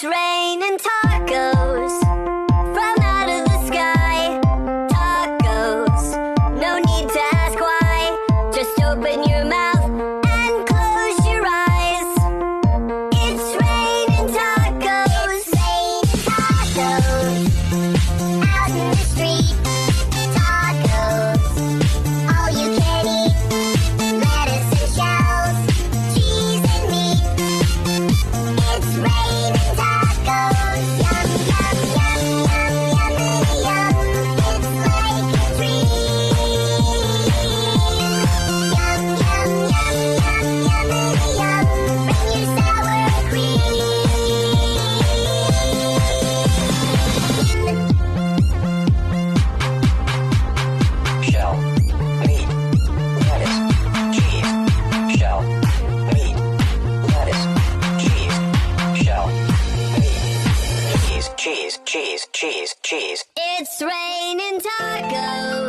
It's raining tacos from out of the sky. Tacos, no need to ask why. Just open your mouth and close your eyes. It's raining tacos. It's raining tacos out in the street. Tacos, all you can eat. Lettuce and shells, cheese and meat. It's raining tacos. Yum, yum, yum, yum, yum, yum. It's like a dream. Yum, yum, yum, yum, yum, bring your sour cream. Shell, meat, lettuce, cheese. Shell, meat, lettuce, cheese. Shell, meat, cheese. It's raining tacos.